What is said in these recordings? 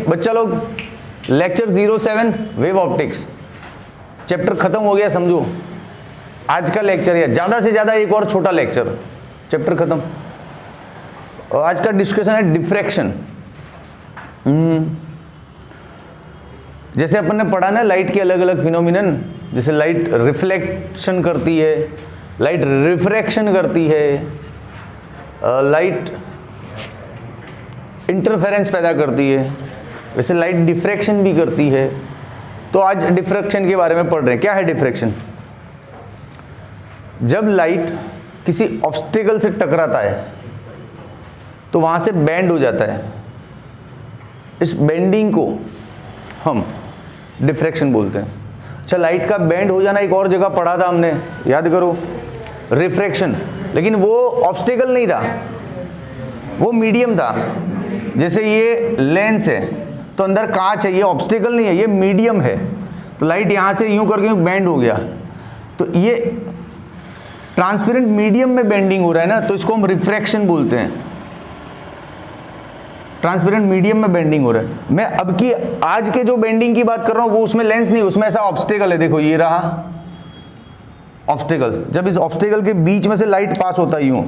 बच्चा लोग lecture 07 wave optics chapter खत्म हो गया समझो। आज का लेक्चर है ज्यादा से ज्यादा एक और छोटा लेक्चर, चैप्टर खत्म। और आज का डिस्कशन है डिफ्रैक्शन। जैसे अपन ने पढ़ा ना लाइट के अलग अलग फिनोमिनन, जैसे लाइट रिफ्लेक्शन करती है, लाइट रिफ्रैक्शन करती है, लाइट इंटरफेरेंस पैदा करती है, वैसे लाइट डिफ्रैक्शन भी करती है। तो आज डिफ्रैक्शन के बारे में पढ़ रहे हैं। क्या है डिफ्रैक्शन? जब लाइट किसी ऑब्स्टेकल से टकराता है तो वहां से बेंड हो जाता है। इस बेंडिंग को हम डिफ्रैक्शन बोलते हैं। अच्छा, लाइट का बेंड हो जाना एक और जगह पढ़ा था हमने, याद करो, रिफ्रैक्शन। लेकिन वो ऑब्स्टेकल नहीं था, वो मीडियम था। जैसे ये लेंस है तो अंदर कांच है, ये ऑब्स्टेकल नहीं है, ये मीडियम है। तो लाइट यहाँ से यूं करके बेंड हो गया, तो ये ट्रांसपेरेंट मीडियम में बेंडिंग हो रहा है ना, तो इसको हम रिफ्रैक्शन बोलते हैं। ट्रांसपेरेंट मीडियम में बेंडिंग हो रहा है। मैं अब की आज के जो बेंडिंग की बात कर रहा हूं वो उसमें लेंस नहीं, उसमें ऐसा ऑब्स्टेकल है। देखो ये रहा ऑब्स्टेकल। जब इस ऑब्स्टेकल के बीच में से लाइट पास होता है यूं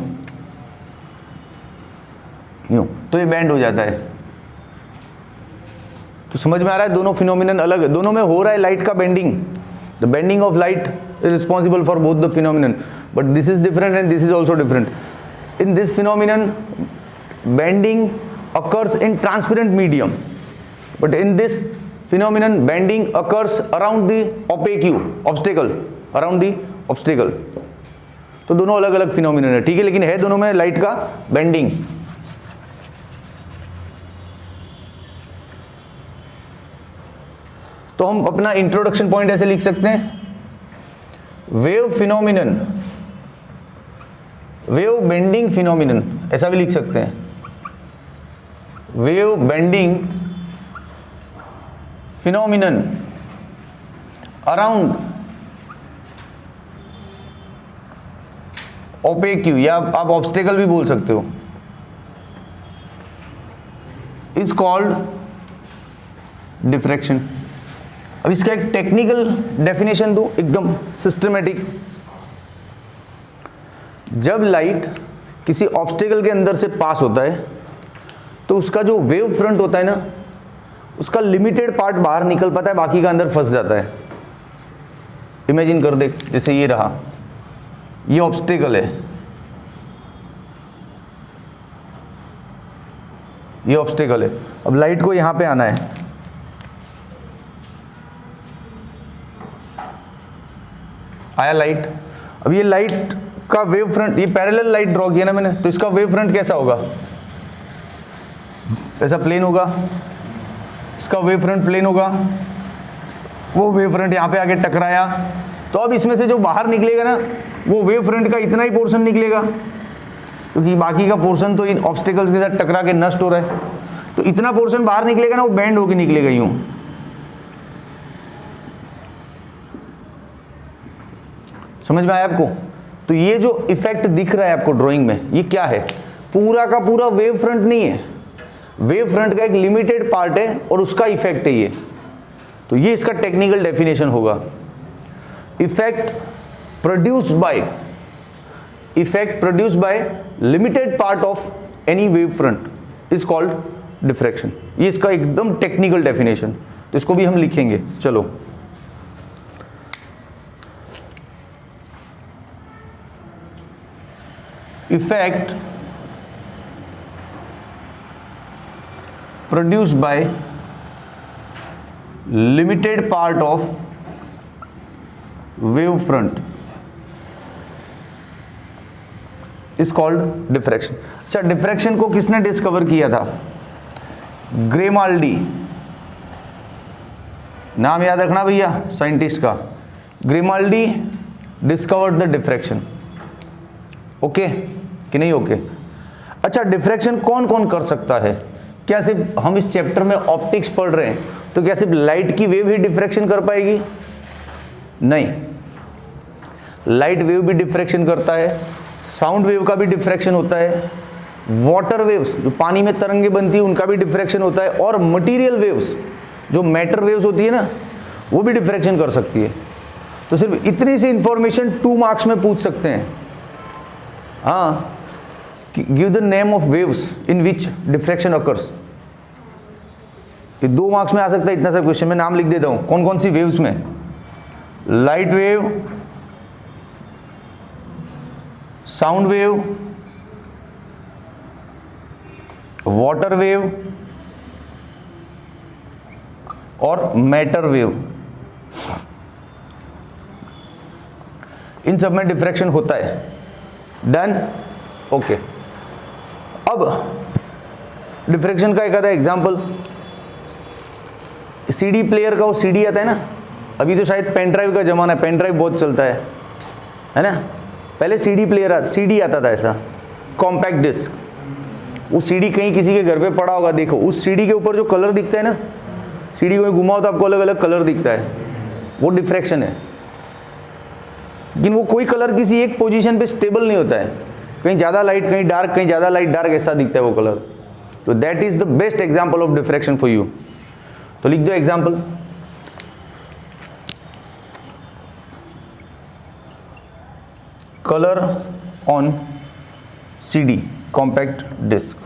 यूं, तो ये बेंड हो जाता है। तो समझ में आ रहा है दोनों फिनोमिनन अलग है, दोनों में हो रहा है लाइट का bending. The bending of light is responsible for both the phenomenon, but this is different and this is also different. In this phenomenon bending occurs in transparent medium, but in this phenomenon bending occurs around the opaque obstacle, around the obstacle। तो दोनों अलग अलग phenomenon है, ठीक है, लेकिन है दोनों में लाइट का बेंडिंग। तो हम अपना इंट्रोडक्शन पॉइंट ऐसे लिख सकते हैं, wave phenomenon, wave bending phenomenon, ऐसा भी लिख सकते हैं। Wave bending phenomenon around opaque, या आप ऑब्स्टेकल भी बोल सकते हो, इज कॉल्ड डिफ्रैक्शन। अब इसका एक टेक्निकल डेफिनेशन दूं, एकदम सिस्टमेटिक। जब लाइट किसी ऑब्स्टेकल के अंदर से पास होता है तो उसका जो वेव फ्रंट होता है ना, उसका लिमिटेड पार्ट बाहर निकल पाता है, बाकी का अंदर फंस जाता है। इमेजिन कर देख, जैसे ये रहा, ये ऑब्स्टेकल है, ये ऑब्स्टेकल है। अब लाइट को यहां पे आना है, आया लाइट। अब ये लाइट का वेव फ्रंट, ये पैरेलल लाइट ड्रॉ किया ना मैंने, तो इसका वेव फ्रंट कैसा होगा? ऐसा प्लेन होगा, इसका वेव फ्रंट प्लेन होगा। वो वेव फ्रंट यहाँ पे आके टकराया, तो अब इसमें से जो बाहर निकलेगा ना, वो वेव फ्रंट का इतना ही पोर्शन निकलेगा, क्योंकि बाकी का पोर्शन तो इन ऑब्स्टेकल्स के साथ टकरा के नष्ट हो रहा है। तो इतना पोर्शन बाहर निकलेगा ना, वो बेंड होके निकलेगा यूं। समझ में आया आपको? तो ये जो इफेक्ट दिख रहा है आपको ड्राइंग में, ये क्या है? पूरा का पूरा वेव फ्रंट नहीं है, वेव फ्रंट का एक लिमिटेड पार्ट है और उसका इफेक्ट है ये। तो ये इसका टेक्निकल डेफिनेशन होगा। Effect produced by limited part of any wave front is called diffraction. ये इसका एकदम टेक्निकल डेफिनेशन, तो इसको भी हम लिखेंगे। चलो, effect produced by limited part of wave front is called diffraction। अच्छा, डिफ्रैक्शन को किसने डिस्कवर किया था? ग्रेमाल्डी, नाम याद रखना भैया साइंटिस्ट का। ग्रेमाल्डी डिस्कवर्ड द डिफ्रैक्शन। ओके कि नहीं? ओके। अच्छा, डिफ्रैक्शन कौन कौन कर सकता है? क्या सिर्फ हम इस चैप्टर में ऑप्टिक्स पढ़ रहे हैं तो क्या सिर्फ लाइट की वेव ही डिफ्रैक्शन कर पाएगी? नहीं, लाइट वेव भी डिफ्रैक्शन करता है, साउंड वेव का भी डिफ्रैक्शन होता है, वाटर वेव्स जो पानी में तरंगे बनती है उनका भी डिफ्रैक्शन होता है, और मटेरियल वेव्स जो मैटर वेव्स होती है ना वो भी डिफ्रैक्शन कर सकती है। तो सिर्फ इतनी सी इंफॉर्मेशन 2 मार्क्स में पूछ सकते हैं। हाँ, give the name of waves in which diffraction occurs. ये 2 मार्क्स में आ सकता है इतना सा क्वेश्चन। मैं नाम लिख देता हूं कौन कौन सी वेव्स में। Light wave, sound wave, water wave और मैटर वेव। इन सब में डिफ्रैक्शन होता है। Done, okay. अब डिफ्रैक्शन का एक आधा एग्जांपल, सीडी प्लेयर का वो सीडी आता है ना, अभी तो शायद पेन ड्राइव का जमाना है, पेन ड्राइव बहुत चलता है ना। पहले सीडी प्लेयर सीडी आता था ऐसा, कॉम्पैक्ट डिस्क। वो सीडी कहीं किसी के घर पे पड़ा होगा, देखो उस सीडी के ऊपर जो कलर दिखता है ना, सीडी को घुमाओ तो आपको अलग अलग कलर दिखता है, वो डिफ्रैक्शन है। लेकिन वो कोई कलर किसी एक पोजीशन पे स्टेबल नहीं होता है, कहीं ज़्यादा लाइट कहीं डार्क, कहीं ज़्यादा लाइट डार्क, ऐसा दिखता है वो कलर। तो that is the best example of diffraction for you. तो लिख दो example, colour on CD compact disc.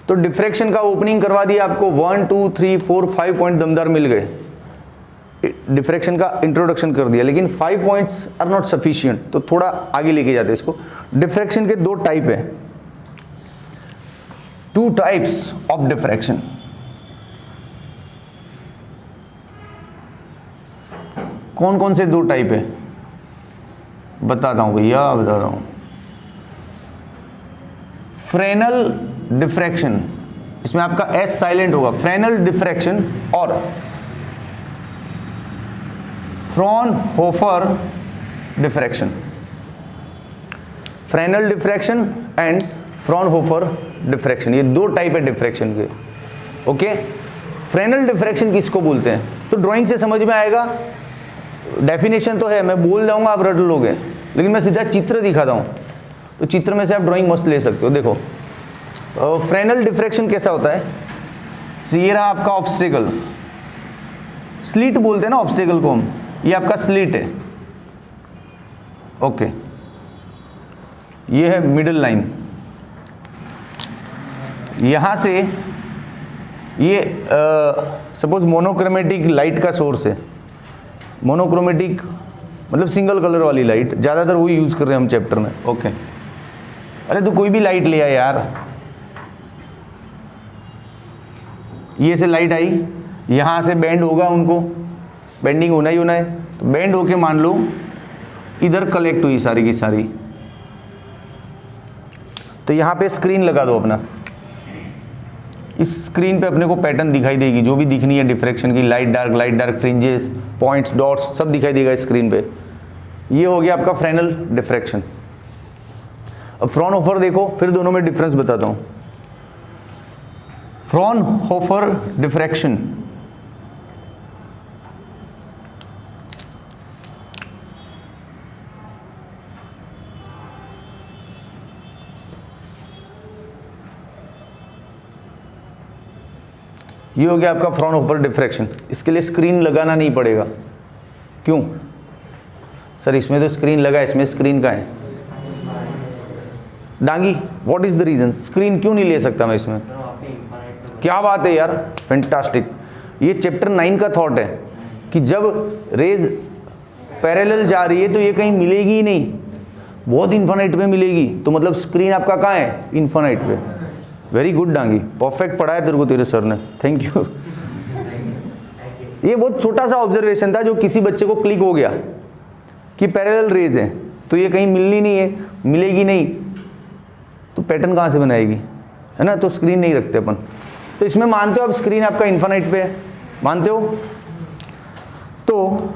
तो डिफ्रैक्शन का ओपनिंग करवा दिया आपको, 1 2 3 4 5 पॉइंट दमदार मिल गए। डिफ्रैक्शन का इंट्रोडक्शन कर दिया, लेकिन 5 पॉइंट्स आर नॉट सफिशिएंट, तो थोड़ा आगे लेके जाते हैं इसको। डिफ्रैक्शन के 2 टाइप है, 2 टाइप्स ऑफ डिफ्रैक्शन। कौन कौन से 2 टाइप है बताता हूं भैया, बताता हूं। फ्रेनल डिफ्रैक्शन, इसमें आपका एस साइलेंट होगा, फ्रेनल डिफ्रैक्शन, और Fraunhofer diffraction. Fresnel diffraction and Fraunhofer diffraction, ये 2 टाइप है डिफ्रैक्शन के। ओके, फ्रेनल डिफ्रैक्शन किसको बोलते हैं? तो ड्राइंग से समझ में आएगा, डेफिनेशन तो है, मैं बोल जाऊंगा आप रट लोगे, लेकिन मैं सीधा चित्र दिखाता हूं, तो चित्र में से आप ड्राइंग मस्त ले सकते हो। देखो फ्रेनल डिफ्रैक्शन कैसा होता है, ये रहा आपका ऑब्स्टेकल, स्लिट बोलते हैं ना ऑब्स्टेकल को हम, ये आपका स्लिट है। ओके, ये है मिडिल लाइन, यहां से ये सपोज मोनोक्रोमेटिक लाइट का सोर्स है। मोनोक्रोमेटिक मतलब सिंगल कलर वाली लाइट, ज़्यादातर वही यूज़ कर रहे हैं हम चैप्टर में। ओके, अरे तो कोई भी लाइट ले आए यार, ये से लाइट आई, यहाँ से बेंड होगा, उनको बेंडिंग होना ही होना है, तो बेंड होके मान लो इधर कलेक्ट हुई सारी की सारी, तो यहाँ पे स्क्रीन लगा दो अपना। इस स्क्रीन पे अपने को पैटर्न दिखाई देगी, जो भी दिखनी है डिफ्रैक्शन की, light dark fringes, points, dots, सब दिखाई देगा स्क्रीन पे। ये हो गया आपका फ्रेनल डिफ्रैक्शन। अब फ्रॉनहोफर देखो, फिर दोनों में डिफरेंस बताता हूं। फ्रॉनहोफर डिफ्रैक्शन ये हो गया आपका फ्रॉनहोफर डिफ्रैक्शन। इसके लिए स्क्रीन लगाना नहीं पड़ेगा। क्यों सर? इसमें तो स्क्रीन लगा है, इसमें स्क्रीन का है। Dangi, what is the reason? Screen क्यों नहीं ले सकता मैं इसमें? क्या बात है यार, फैंटास्टिक। ये चैप्टर 9 का थॉट है कि जब रेज पैरेलल जा रही है तो ये कहीं मिलेगी ही नहीं, बहुत इन्फिनिट पे मिलेगी। तो मतलब स्क्रीन आपका कहाँ है? इन्फिनिट पे। वेरी गुड डांगी, परफेक्ट पढ़ाया तेरे को तेरे सर ने, थैंक यू। ये बहुत छोटा सा ऑब्जर्वेशन था जो किसी बच्चे को क्लिक हो गया कि पैरेलल रेज है तो ये कहीं मिलनी नहीं है, मिलेगी नहीं, तो पैटर्न कहाँ से बनाएगी, है ना? तो स्क्रीन नहीं रखते अपन। तो इसमें मानते हो आप स्क्रीन आपका इन्फिनिट पे है, मानते हो? तो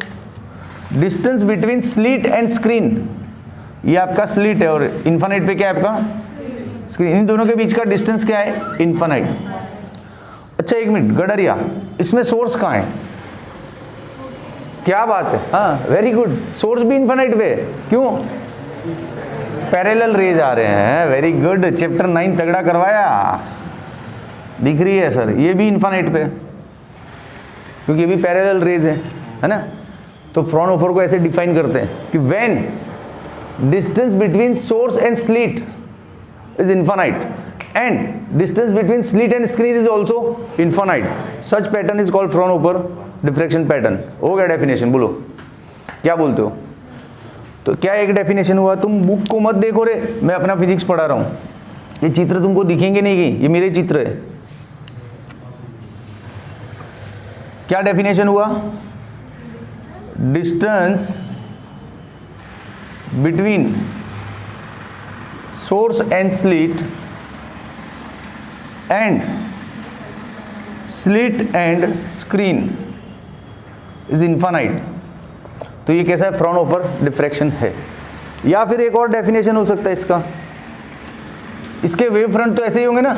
distance between slit and screen, ये आपका स्लिट है और इन्फिनिट पे क्या है आपका? स्क्रीन। इन दोनों के बीच का डिस्टेंस क्या है? इन्फिनिट। अच्छा एक मिनट, गडरिया, इसमें सोर्स कहाँ है? क्या बात है, हाँ वेरी गुड, सोर्स भी इन्फिनिट पे है। क्यों? पैरेलल रेज आ रहे हैं। वेरी गुड, चैप्टर 9 तगड़ा करवाया। दिख रही है सर, ये भी इन्फानाइट पे, क्योंकि ये भी पैरेलल रेज है ना। तो फ्रॉनहोफर को ऐसे डिफाइन करते हैं कि when distance between source and slit is infinite and distance between slit and screen is also infinite, such pattern is called Fraunhofer diffraction pattern. हो गया डेफिनेशन, बोलो क्या बोलते हो। तो क्या एक डेफिनेशन हुआ। तुम बुक को मत देखो रे, मैं अपना फिजिक्स पढ़ा रहा हूं, ये चित्र तुमको दिखेंगे नहीं कि ये मेरे चित्र है। क्या डेफिनेशन हुआ, distance between source and slit and slit and screen is infinite. तो ये कैसा है, फ्रॉनहोफर डिफ्रैक्शन है। या फिर एक और डेफिनेशन हो सकता है इसका, इसके वेव फ्रंट तो ऐसे ही होंगे ना,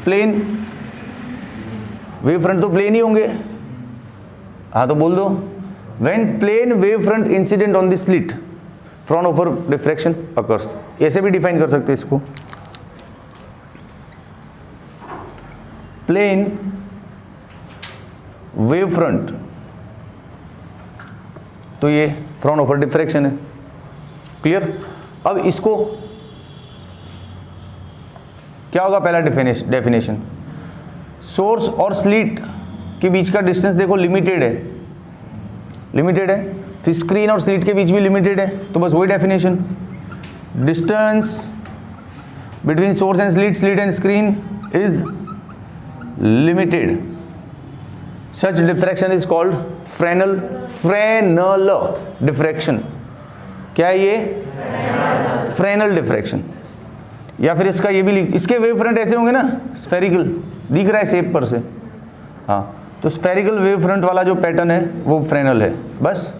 प्लेन, वेव फ्रंट तो प्लेन ही होंगे। हाँ तो बोल दो, when plane wave front incident on the slit Fraunhofer diffraction occurs. ऐसे भी डिफाइन कर सकते हैं इसको, प्लेन वेव फ्रंट, तो ये फ्रॉनहोफर डिफ्रैक्शन है। क्लियर। अब इसको क्या होगा, पहला डेफिनेशन, सोर्स और स्लिट के बीच का डिस्टेंस देखो लिमिटेड है, लिमिटेड है, फिर स्क्रीन और स्लिट के बीच भी लिमिटेड है, तो बस वही definition, distance between source and slit, slit and screen is limited, such diffraction is called Fresnel diffraction. क्या है ये, फ्रेनल डिफ्रैक्शन। या फिर इसका ये भी इसके वेव फ्रंट ऐसे होंगे ना, स्फेरिकल, दिख रहा है शेप पर से, हाँ, तो स्फेरिकल वेव फ्रंट वाला जो पैटर्न है वो फ्रेनल है। बस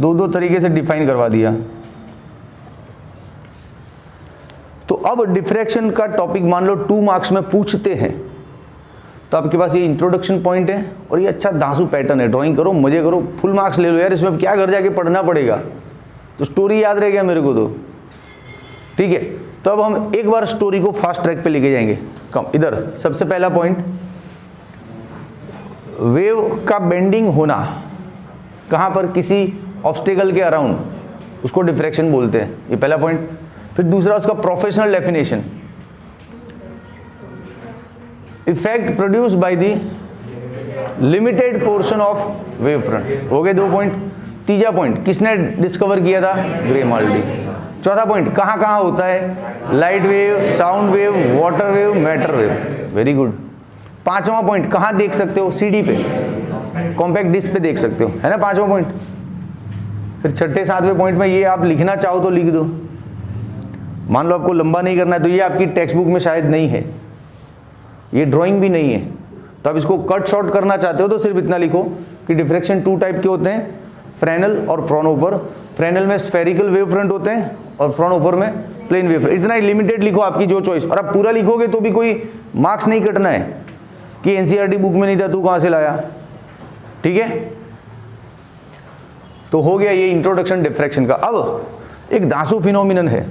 दो तरीके से डिफाइन करवा दिया। तो अब डिफ्रैक्शन का टॉपिक मान लो 2 मार्क्स में पूछते हैं, तो आपके पास ये इंट्रोडक्शन पॉइंट है और ये अच्छा दांसू पैटर्न है, ड्राइंग करो, मजे करो, फुल मार्क्स ले लो यार, इसमें क्या घर जाके पढ़ना पड़ेगा, तो स्टोरी याद रह गया मेरे को तो, ठीक है। तो अब हम एक बार स्टोरी को फास्ट ट्रैक पे लेके जाएंगे। कम इधर, सबसे पहला पॉइंट, वेव का बेंडिंग होना कहाँ पर, किसी ऑब्स्टेकल के अराउंड, उसको डिफ्रैक्शन बोलते हैं, ये पहला पॉइंट। फिर दूसरा उसका professional definition, effect produce by the limited portion of wave front. हो गए 2 पॉइंट। तीसरा पॉइंट किसने डिस्कवर किया था, ग्रेमाल्डी। चौथा पॉइंट कहाँ कहाँ होता है, light wave, sound wave, water wave, matter wave. Very good. पांचवा पॉइंट कहाँ देख सकते हो, सीडी पे, कॉम्पैक्ट डिस्क पे देख सकते हो, है ना पांचवा पॉइंट। फिर छठे सातवें पॉइंट में ये आप लिखना चाहो तो लिख दो, मान लो आपको लंबा नहीं करना है तो ये आपकी टेक्स्ट बुक में शायद नहीं है, ये ड्राइंग भी नहीं है, तो आप इसको कट शॉर्ट करना चाहते हो तो सिर्फ इतना लिखो कि डिफ्रैक्शन 2 टाइप के होते हैं, फ्रेनल और फ्रॉनहोफर। फ्रेनल में स्फेरिकल वेव फ्रंट होते हैं और फ्रॉनहोफर में प्लेन वेव फ्रंट। इतना ही लिमिटेड लिखो, आपकी जो चॉइस। और आप पूरा लिखोगे तो भी कोई मार्क्स नहीं कटना है कि एनसीईआरटी बुक में नहीं था, तू कहाँ से लाया, ठीक है। तो हो गया ये इंट्रोडक्शन डिफ्रैक्शन का। अब एक दांसू फिनोमिनन है,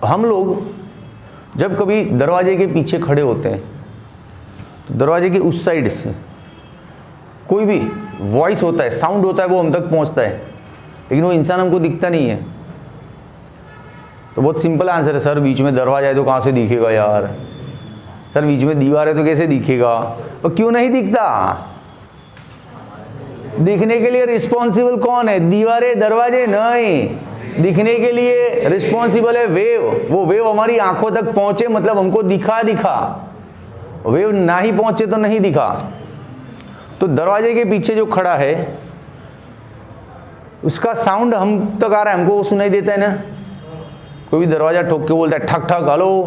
हम लोग जब कभी दरवाजे के पीछे खड़े होते हैं तो दरवाजे की उस साइड से कोई भी वॉइस होता है, साउंड होता है, वो हम तक पहुंचता है, लेकिन वो इंसान हमको दिखता नहीं है। तो बहुत सिंपल आंसर है, सर बीच में दरवाजा है तो कहाँ से दिखेगा यार, सर बीच में दीवार है तो कैसे दिखेगा। और क्यों नहीं दिखता, दिखने के लिए रिस्पॉन्सिबल कौन है, दीवारें दरवाजे नहीं, दिखने के लिए रिस्पॉन्सिबल है वेव। वो वेव हमारी आंखों तक पहुंचे मतलब हमको दिखा, वेव ना ही पहुंचे तो नहीं दिखा। तो दरवाजे के पीछे जो खड़ा है उसका साउंड हम तक आ रहा है, हमको वो सुनाई देता है ना। कोई भी दरवाजा ठोक के बोलता है ठक ठक, hello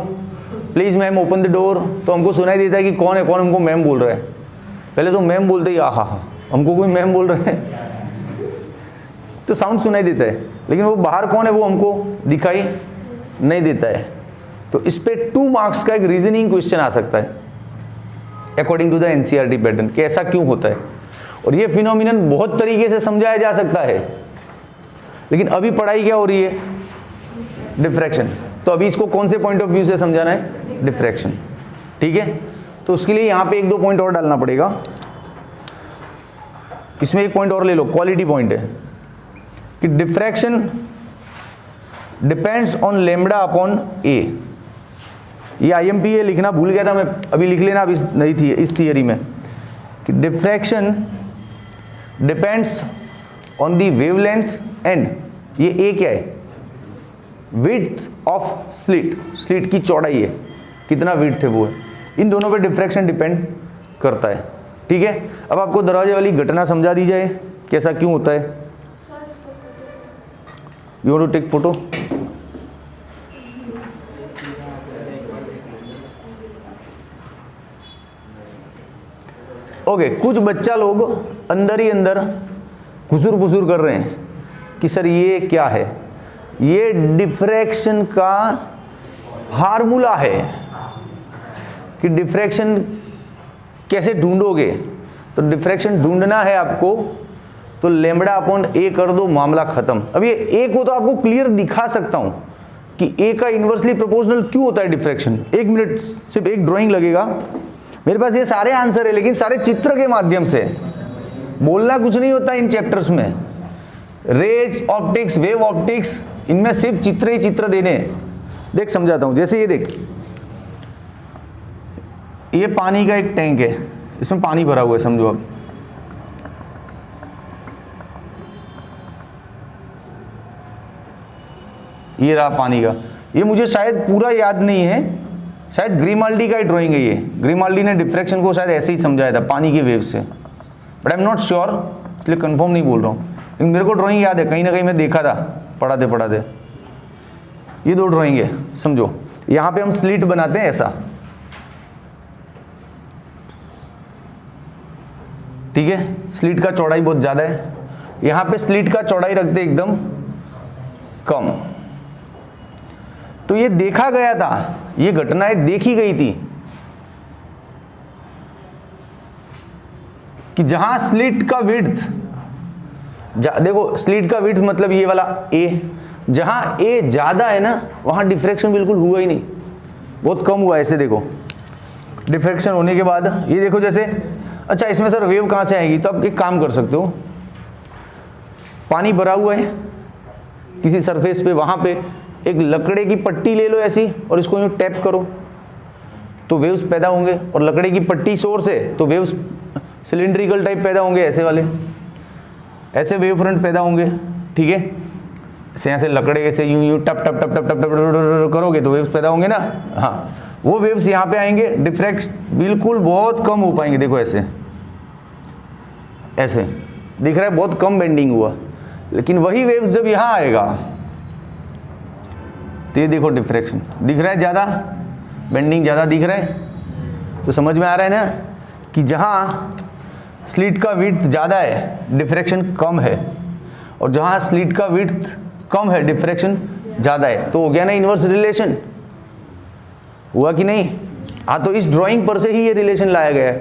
please ma'am open the door, तो हमको सुनाई देता है कि कौन है, कौन हमको मैम बोल रहा है। पहले तो मैम बोलते ही आहा हा, हमको कोई मैम बोल रहा है तो साउंड सुनाई देता है, लेकिन वो बाहर कौन है वो हमको दिखाई नहीं देता है। तो इस पे 2 मार्क्स का एक रीजनिंग क्वेश्चन आ सकता है according to the NCERT pattern, कि ऐसा क्यों होता है। और ये फिनोमिनन बहुत तरीके से समझाया जा सकता है। लेकिन अभी पढ़ाई क्या हो रही है, डिफ्रैक्शन। तो अभी इसको कौन से पॉइंट ऑफ व्यू से समझाना है, डिफ्रैक्शन। ठीक है, तो उसके लिए यहाँ पे एक दो पॉइंट और डालना पड़ेगा। इसमें एक पॉइंट और ले लो, क्वालिटी पॉइंट है कि diffraction depends on lambda upon a. ये IMPA लिखना भूल गया था मैं, अभी लिख लेना, अभी नहीं थी इस थियरी में कि diffraction depends on the wavelength and, ये ए क्या है, विड्थ ऑफ स्लिट, स्लिट की चौड़ाई है, कितना विड्थ है वो है, इन दोनों पे डिफ्रैक्शन डिपेंड करता है। ठीक है, अब आपको दरवाजे वाली घटना समझा दी जाए कैसा क्यों होता है। You want to take photo? Okay, कुछ बच्चा लोग अंदर ही अंदर घुसूर फुसूर कर रहे हैं कि सर ये क्या है, ये डिफ्रैक्शन का फार्मूला है कि डिफ्रैक्शन कैसे ढूंढोगे। तो डिफ्रैक्शन ढूंढना है आपको तो लैम्बडा अपॉन ए कर दो, मामला खत्म। अब ये ए को तो आपको क्लियर दिखा सकता हूं कि ए का इन्वर्सली प्रोपोर्शनल क्यों होता है डिफ्रैक्शन। एक मिनट, सिर्फ एक ड्राइंग लगेगा, मेरे पास ये सारे आंसर है लेकिन सारे चित्र के माध्यम से, बोलना कुछ नहीं होता इन चैप्टर्स में। रेज ऑप्टिक्स, वेव ऑप्टिक्स, इनमें सिर्फ चित्र ही चित्र देने। देख समझाता हूं, जैसे ये देख, ये पानी का एक टैंक है, इसमें पानी भरा हुआ है, समझो अब। ये रहा पानी का, ये मुझे शायद पूरा याद नहीं है, शायद ग्रीमाल्डी का ही ड्राइंग है ये। ग्रीमाल्डी ने डिफ्रैक्शन को शायद ऐसे ही समझाया था, पानी के वेव से, but I am not sure, इसलिए कंफर्म नहीं बोल रहा हूँ, लेकिन मेरे को ड्राइंग याद है, कहीं ना कहीं मैं देखा था पढ़ाते पढ़ाते। ये दो ड्राइंग है, समझो। यहाँ पे हम स्लिट बनाते हैं ऐसा, ठीक है, स्लिट का चौड़ाई बहुत ज़्यादा है, यहाँ पे स्लिट का चौड़ाई रखते एकदम कम। तो ये देखा गया था, ये घटनाएं देखी गई थी कि जहां स्लिट का विड्थ, देखो स्लिट का विड्थ मतलब ये वाला ए, जहां ए ज्यादा है ना वहां डिफ्रैक्शन बिल्कुल हुआ ही नहीं, बहुत कम हुआ। ऐसे देखो डिफ्रैक्शन होने के बाद ये देखो जैसे, अच्छा इसमें सर वेव कहां से आएगी, तो आप एक काम कर सकते हो, पानी भरा हुआ है किसी सरफेस पे, वहां पे एक लकड़े की पट्टी ले लो ऐसी और इसको यूं टैप करो तो वेव्स पैदा होंगे, और लकड़े की पट्टी सोर्स है तो वेव्स सिलिंड्रिकल टाइप पैदा होंगे, ऐसे वाले, ऐसे वेव फ्रंट पैदा होंगे। ठीक है, ऐसे ऐसे लकड़े से यूं यूं टप टप टप टप टप टप करोगे तो वेव्स पैदा होंगे ना। हाँ, वो वेव्स यहाँ पे आएंगे, डिफ्रैक्ट बिल्कुल बहुत कम हो पाएंगे। देखो ऐसे ऐसे दिख रहा है, बहुत कम बेंडिंग हुआ, लेकिन वही वेव्स जब यहाँ आएगा तो ये देखो डिफ्रैक्शन दिख रहा है, ज़्यादा बेंडिंग ज़्यादा दिख रहा है। तो समझ में आ रहा है ना कि जहाँ स्लिट का विड्थ ज़्यादा है डिफ्रैक्शन कम है, और जहाँ स्लिट का विड्थ कम है डिफ्रैक्शन ज़्यादा है। तो हो गया ना इन्वर्स रिलेशन, हुआ कि नहीं। हाँ, तो इस ड्राइंग पर से ही ये रिलेशन लाया गया है।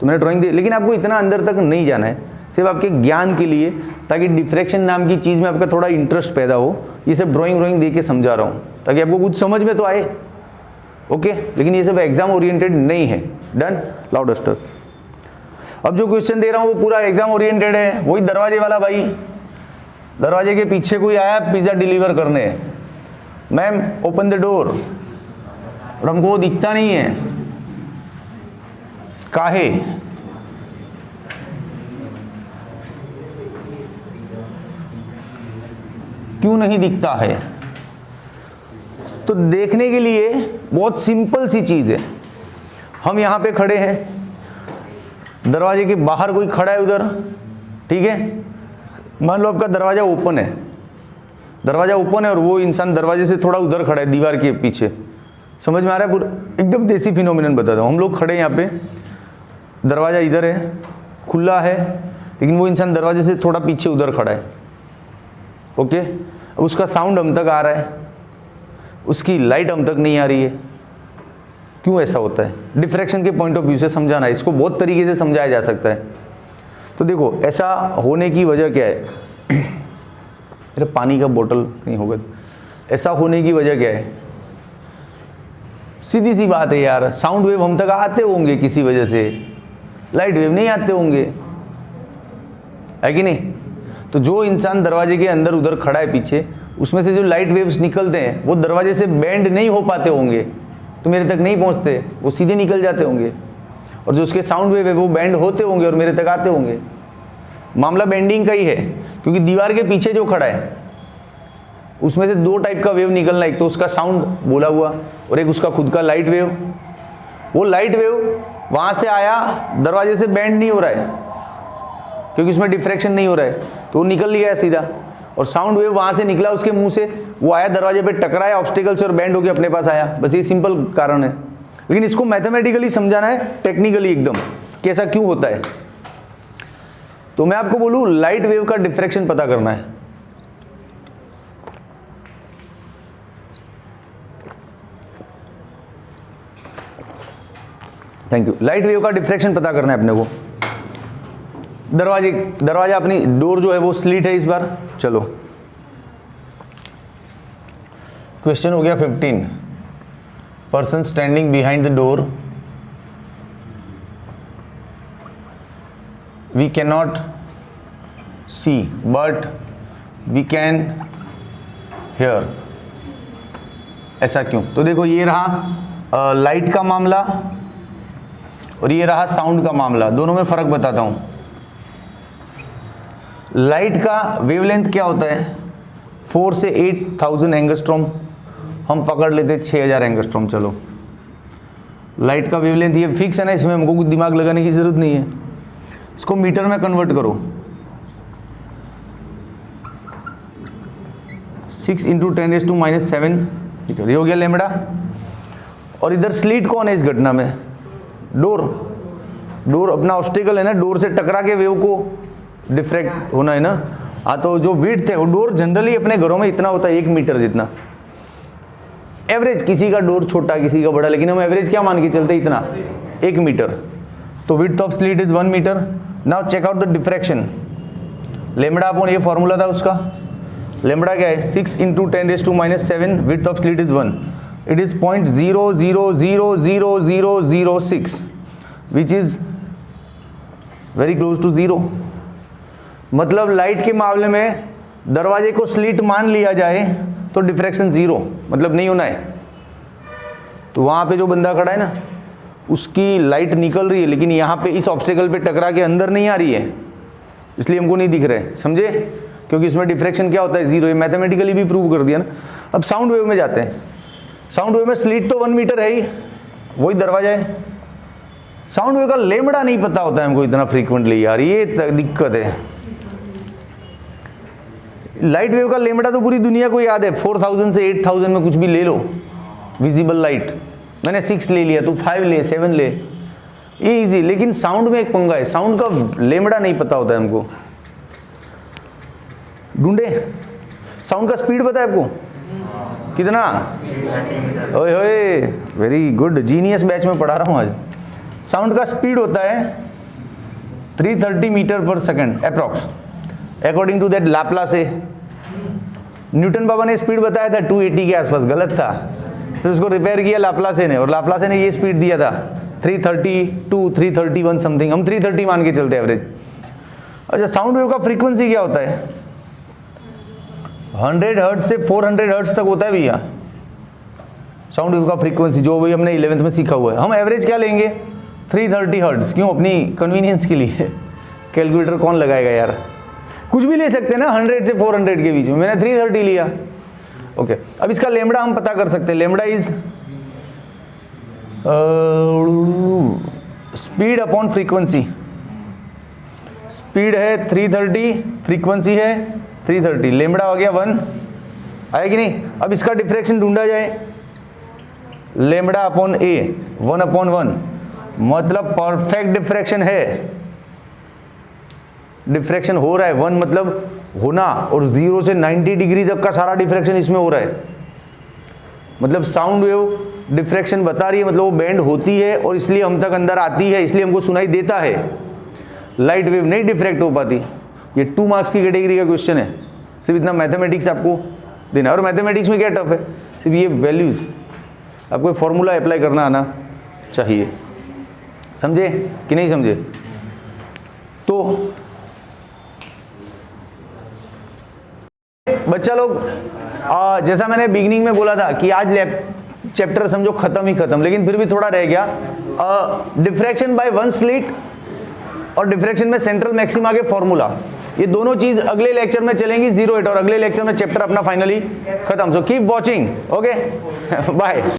तो मैंने ड्राइंग दी, लेकिन आपको इतना अंदर तक नहीं जाना है, सिर्फ आपके ज्ञान के लिए, ताकि डिफ्रैक्शन नाम की चीज़ में आपका थोड़ा इंटरेस्ट पैदा हो। ये सब ड्राइंग दे के समझा रहा हूँ ताकि आपको कुछ समझ में तो आए। ओके, लेकिन ये सब एग्जाम ओरिएंटेड नहीं है। Done, loud duster. अब जो क्वेश्चन दे रहा हूँ वो पूरा एग्जाम ओरिएंटेड है। वही दरवाजे वाला भाई, दरवाजे के पीछे कोई आया पिज़्ज़ा डिलीवर करने, मैम ओपन द डोर, और हमको वो दिखता नहीं है, काहे? क्यों नहीं दिखता है? तो देखने के लिए बहुत सिंपल सी चीज है। हम यहां पे खड़े हैं, दरवाजे के बाहर कोई खड़ा है उधर, ठीक है, मान लो आपका दरवाजा ओपन है, दरवाजा ओपन है और वो इंसान दरवाजे से थोड़ा उधर खड़ा है दीवार के पीछे। समझ में आ रहा है? पूरा एकदम देसी फिनोमिनन बताता हूँ। हम लोग खड़े हैं यहाँ पे, दरवाजा इधर है, खुला है, लेकिन वो इंसान दरवाजे से थोड़ा पीछे उधर खड़ा है। ओके, अब उसका साउंड हम तक आ रहा है, उसकी लाइट हम तक नहीं आ रही है। क्यों ऐसा होता है? डिफ्रैक्शन के पॉइंट ऑफ व्यू से समझाना है इसको, बहुत तरीके से समझाया जा सकता है। तो देखो ऐसा होने की वजह क्या है। अरे पानी का बोतल नहीं होगा। ऐसा होने की वजह क्या है? सीधी सी बात है यार, साउंड वेव हम तक आते होंगे किसी वजह से, लाइट वेव नहीं आते होंगे, है कि नहीं? तो जो इंसान दरवाजे के अंदर उधर खड़ा है पीछे, उसमें से जो लाइट वेव्स निकलते हैं वो दरवाजे से बेंड नहीं हो पाते होंगे, तो मेरे तक नहीं पहुंचते, वो सीधे निकल जाते होंगे। और जो उसके साउंड वेव है वो बेंड होते होंगे और मेरे तक आते होंगे। मामला बेंडिंग का ही है, क्योंकि दीवार के पीछे जो खड़ा है उसमें से दो टाइप का वेव निकलना, एक तो उसका साउंड बोला हुआ और एक उसका खुद का लाइट वेव। वो लाइट वेव वहाँ से आया, दरवाजे से बेंड नहीं हो रहा है क्योंकि उसमें डिफ्रैक्शन नहीं हो रहा है, तो वो निकल गया सीधा। और साउंड वेव वहाँ से निकला उसके मुंह से, वो आया दरवाजे पे टकराया ऑब्स्टिकल से और बेंड होकर अपने पास आया। बस ये सिंपल कारण है। लेकिन इसको मैथमेटिकली समझाना है, टेक्निकली एकदम कैसा क्यों होता है। तो मैं आपको बोलूँ, लाइट वेव का डिफ्रैक्शन पता करना है। Thank you. लाइट वेव का डिफ्रैक्शन पता करना है अपने को। दरवाजा अपनी डोर जो है वो स्लिट है इस बार। चलो क्वेश्चन हो गया 15। Person standing behind the door, we can not see but we can hear. ऐसा क्यों? तो देखो, ये रहा लाइट का मामला और ये रहा साउंड का मामला। दोनों में फर्क बताता हूं। लाइट का वेवलेंथ क्या होता है? 4 से 8000 एंगस्ट्रॉम, हम पकड़ लेते 6000 एंगस्ट्रॉम। चलो, लाइट का वेवलेंथ ये फिक्स है ना, इसमें हमको कुछ दिमाग लगाने की जरूरत नहीं है। इसको मीटर में कन्वर्ट करो, 6 × 10⁻⁷ मीटर, ये हो गया लैम्बडा। और इधर स्लीट कौन है इस घटना में? डोर। डोर अपना ऑब्स्टिकल है ना, डोर से टकरा के वेव को डिफ्रैक्ट होना है ना। हाँ, तो जो विड्थ है वो डोर जनरली अपने घरों में इतना होता है, 1 मीटर जितना एवरेज। किसी का डोर छोटा, किसी का बड़ा, लेकिन हम एवरेज क्या मान के चलते? इतना, 1 मीटर। तो width of slit is 1 metre. Now check out the diffraction. Lambda upon ये फॉर्मूला था उसका। लैम्बडा क्या है? 6 × 10⁻⁷, width of slit is 1। It is 0.000006, which is very close to 0। मतलब लाइट के मामले में दरवाजे को स्लिट मान लिया जाए तो डिफ्रैक्शन 0, मतलब नहीं होना है। तो वहाँ पे जो बंदा खड़ा है ना, उसकी लाइट निकल रही है, लेकिन यहाँ पे इस ऑब्स्टिकल पे टकरा के अंदर नहीं आ रही है, इसलिए हमको नहीं दिख रहे। समझे? क्योंकि इसमें डिफ्रैक्शन क्या होता है? 0। ये मैथमेटिकली भी प्रूव कर दिया ना। अब साउंड वेव में जाते हैं। साउंड वेव में स्लिट तो 1 मीटर है ही, वही दरवाजा है। साउंड वेव का लैम्बडा नहीं पता होता है हमको इतना फ्रीक्वेंटली यार, ये दिक्कत है। लाइट वेव का लैम्बडा तो पूरी दुनिया को याद है, 4000 से 8000 में कुछ भी ले लो विजिबल लाइट। मैंने 6 ले लिया, तू 5 ले, 7 ले, ये इजी। लेकिन साउंड में एक पंगा है, साउंड का लैम्बडा नहीं पता होता है हमको। ढूंढे, साउंड का स्पीड पता है आपको कितना? ओए होए, वेरी गुड, जीनियस बैच में पढ़ा रहा हूँ आज। साउंड का स्पीड होता है 330 मीटर पर second approx, according to that Laplace है। न्यूटन बाबा ने स्पीड बताया था 280 के आसपास, गलत था, फिर उसको रिपेयर किया लाप्लासे ने, और लाप्लासे ने ये स्पीड दिया था 332 331 समथिंग। हम 330 मान के चलते एवरेज। अच्छा, साउंड वेव का फ्रीक्वेंसी क्या होता है? 100 हर्ट्ज से 400 हर्ट्ज तक होता है भैया साउंड वेव का फ्रीक्वेंसी, जो भी हमने 11th में सीखा हुआ है। हम एवरेज क्या लेंगे? 330 हर्ट्ज। क्यों? अपनी कन्वीनियंस के लिए। कैलकुलेटर कौन लगाएगा यार? कुछ भी ले सकते हैं ना 100 से 400 के बीच में, मैंने 330 लिया। ओके, अब इसका लैम्बडा हम पता कर सकते हैं। Lambda is speed upon frequency. Speed है 330, फ्रीक्वेंसी है 330, लैम्बडा हो गया 1। आया कि नहीं? अब इसका डिफ्रैक्शन ढूंढा जाए, लैम्बडा अपॉन ए 1/1, मतलब परफेक्ट डिफ्रैक्शन है। डिफ्रैक्शन हो रहा है, 1 मतलब होना, और 0 से 90 डिग्री तक का सारा डिफ्रैक्शन इसमें हो रहा है। मतलब साउंड वेव डिफ्रैक्शन बता रही है, मतलब वो बेंड होती है और इसलिए हम तक अंदर आती है, इसलिए हमको सुनाई देता है। लाइट वेव नहीं डिफ्रैक्ट हो पाती। ये 2 मार्क्स की कैटेगरी का क्वेश्चन है, सिर्फ इतना मैथमेटिक्स आपको देना है। और मैथमेटिक्स में क्या टफ है, सिर्फ ये वैल्यूज आपको फॉर्मूला अप्लाई करना आना चाहिए, समझे कि नहीं समझे। तो बच्चा लोग जैसा मैंने बिगिनिंग में बोला था कि आज चैप्टर समझो खत्म ही खत्म, लेकिन फिर भी थोड़ा रह गया। डिफ्रैक्शन बाय वन स्लिट और डिफ्रैक्शन में सेंट्रल मैक्सिमा के फॉर्मूला, ये दोनों चीज अगले लेक्चर में चलेंगी 08, और अगले लेक्चर में चैप्टर अपना फाइनली खत्म। So keep watching, okay bye.